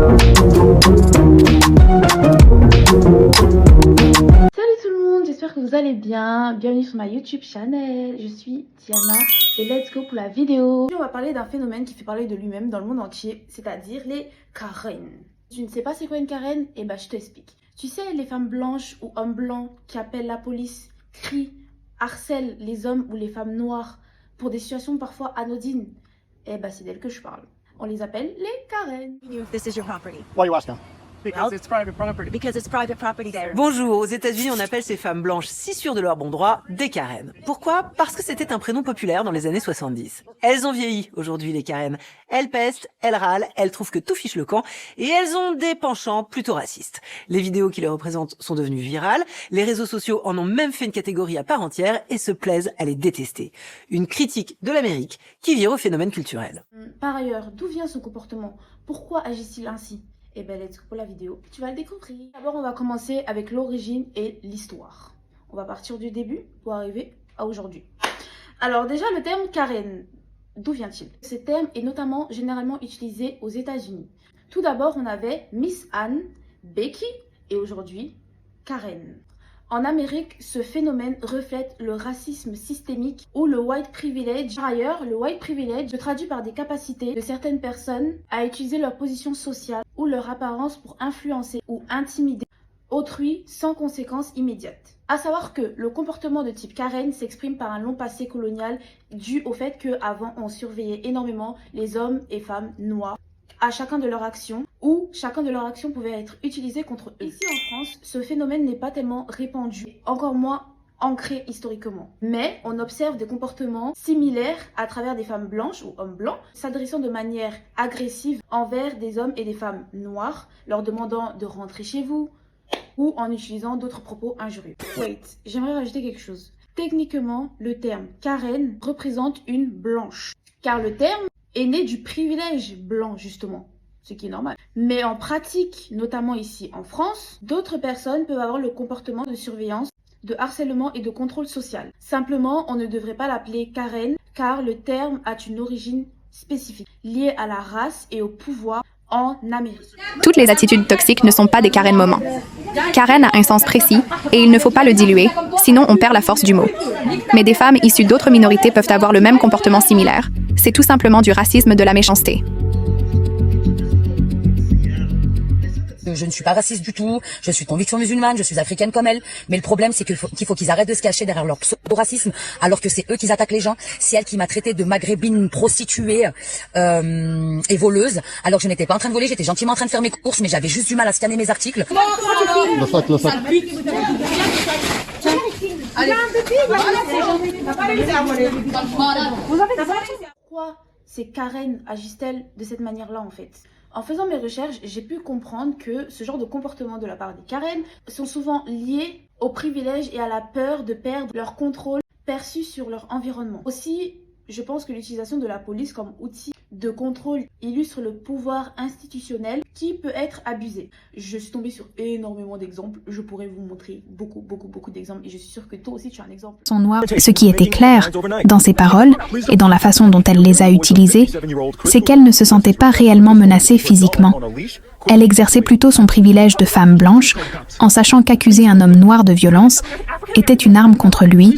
Salut tout le monde, j'espère que vous allez bien. Bienvenue sur ma YouTube channel. Je suis Diana et let's go pour la vidéo. Aujourd'hui, on va parler d'un phénomène qui fait parler de lui-même dans le monde entier, c'est-à-dire les Karen. Tu ne sais pas c'est quoi une Karen? Eh ben je t'explique. Tu sais, les femmes blanches ou hommes blancs qui appellent la police, crient, harcèlent les hommes ou les femmes noires pour des situations parfois anodines. Eh ben c'est d'elles que je parle. On les appelle les Karen. This is your property. Why are you asking? Because it's private property there. Bonjour, aux États-Unis, on appelle ces femmes blanches si sûres de leurs bons droits des Karen. Pourquoi? Parce que c'était un prénom populaire dans les années 70. Elles ont vieilli aujourd'hui, les Karen. Elles pestent, elles râlent, elles trouvent que tout fiche le camp et elles ont des penchants plutôt racistes. Les vidéos qui les représentent sont devenues virales, les réseaux sociaux en ont même fait une catégorie à part entière et se plaisent à les détester. Une critique de l'Amérique qui vire au phénomène culturel. Par ailleurs, d'où vient son comportement? Pourquoi agit-il ainsi? Eh ben, let's go pour la vidéo, tu vas le découvrir. D'abord, on va commencer avec l'origine et l'histoire. On va partir du début pour arriver à aujourd'hui. Alors déjà, le terme Karen, d'où vient-il? Ce terme est notamment généralement utilisé aux États-Unis. Tout d'abord, on avait Miss Anne, Becky et aujourd'hui Karen. En Amérique, ce phénomène reflète le racisme systémique ou le white privilege. Par ailleurs, le white privilege se traduit par des capacités de certaines personnes à utiliser leur position sociale ou leur apparence pour influencer ou intimider autrui sans conséquences immédiates. À savoir que le comportement de type Karen s'exprime par un long passé colonial dû au fait qu'avant on surveillait énormément les hommes et femmes noirs à chacun de leurs actions, ou chacun de leurs actions pouvait être utilisé contre eux. Ici en France, ce phénomène n'est pas tellement répandu, encore moins ancré historiquement. Mais on observe des comportements similaires à travers des femmes blanches ou hommes blancs, s'adressant de manière agressive envers des hommes et des femmes noirs, leur demandant de rentrer chez vous, ou en utilisant d'autres propos injurieux. Wait, j'aimerais rajouter quelque chose. Techniquement, le terme Karen représente une blanche, car le terme est né du privilège blanc justement, ce qui est normal. Mais en pratique, notamment ici en France, d'autres personnes peuvent avoir le comportement de surveillance, de harcèlement et de contrôle social. Simplement, on ne devrait pas l'appeler Karen car le terme a une origine spécifique, liée à la race et au pouvoir en Amérique. Toutes les attitudes toxiques ne sont pas des Karen moments. Karen a un sens précis et il ne faut pas le diluer, sinon on perd la force du mot. Mais des femmes issues d'autres minorités peuvent avoir le même comportement similaire. C'est tout simplement du racisme de la méchanceté. Je ne suis pas raciste du tout, je suis de conviction musulmane, je suis africaine comme elle, mais le problème c'est qu'il faut qu'ils arrêtent de se cacher derrière leur pseudo-racisme, alors que c'est eux qui attaquent les gens. C'est elle qui m'a traité de maghrébine, prostituée et voleuse, alors que je n'étais pas en train de voler, j'étais gentiment en train de faire mes courses, mais j'avais juste du mal à scanner mes articles. Pourquoi ces Karen agissent-elles de cette manière-là en fait? En faisant mes recherches, j'ai pu comprendre que ce genre de comportement de la part des Karen sont souvent liés au privilège et à la peur de perdre leur contrôle perçu sur leur environnement. Aussi, je pense que l'utilisation de la police comme outil de contrôle illustre le pouvoir institutionnel qui peut être abusé. Je suis tombée sur énormément d'exemples, je pourrais vous montrer beaucoup d'exemples et je suis sûre que toi aussi tu as un exemple. Son noir, ce qui était clair dans ses paroles et dans la façon dont elle les a utilisées, c'est qu'elle ne se sentait pas réellement menacée physiquement. Elle exerçait plutôt son privilège de femme blanche en sachant qu'accuser un homme noir de violence était une arme contre lui.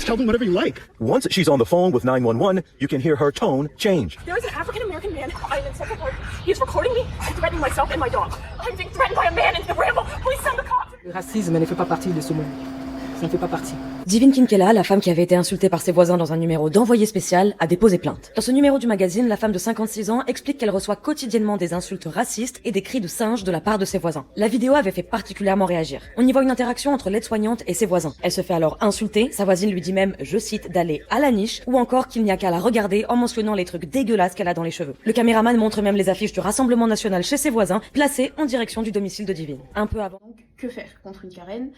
Once she's on the phone with 911, you can hear her tone change. There is an African-American man crying in Central Park. He is recording me and threatening myself and my dog. I'm being threatened by a man in the Ramble. Please send the cops. Le racisme ne fait pas partie de ce monde. Ça ne fait pas partie. Divine Kinkela, la femme qui avait été insultée par ses voisins dans un numéro d'envoyé spécial, a déposé plainte. Dans ce numéro du magazine, la femme de 56 ans explique qu'elle reçoit quotidiennement des insultes racistes et des cris de singe de la part de ses voisins. La vidéo avait fait particulièrement réagir. On y voit une interaction entre l'aide-soignante et ses voisins. Elle se fait alors insulter, sa voisine lui dit même, je cite, d'aller à la niche, ou encore qu'il n'y a qu'à la regarder en mentionnant les trucs dégueulasses qu'elle a dans les cheveux. Le caméraman montre même les affiches du Rassemblement National chez ses voisins, placées en direction du domicile de Divine. Un peu avant. Donc, que faire contre une Karen?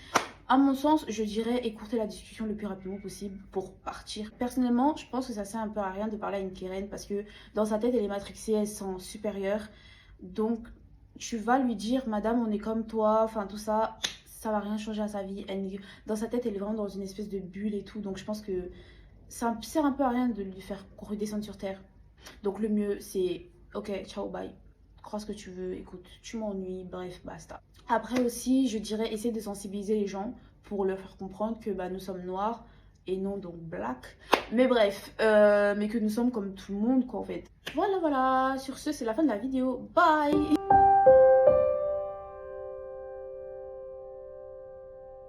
À mon sens, je dirais écourter la discussion le plus rapidement possible pour partir. Personnellement, je pense que ça sert un peu à rien de parler à une Karen parce que dans sa tête, elle est matrixée, elle se sent supérieure. Donc, tu vas lui dire, madame, on est comme toi, enfin tout ça, ça va rien changer à sa vie. Dans sa tête, elle est vraiment dans une espèce de bulle et tout. Donc, je pense que ça sert un peu à rien de lui faire redescendre sur terre. Donc, le mieux, c'est ok, ciao, bye. crois ce que tu veux, écoute, tu m'ennuies, bref, basta. Après aussi, je dirais, essayer de sensibiliser les gens pour leur faire comprendre que nous sommes noirs et non donc black. Mais bref, mais que nous sommes comme tout le monde quoi en fait. Voilà, sur ce, c'est la fin de la vidéo. Bye!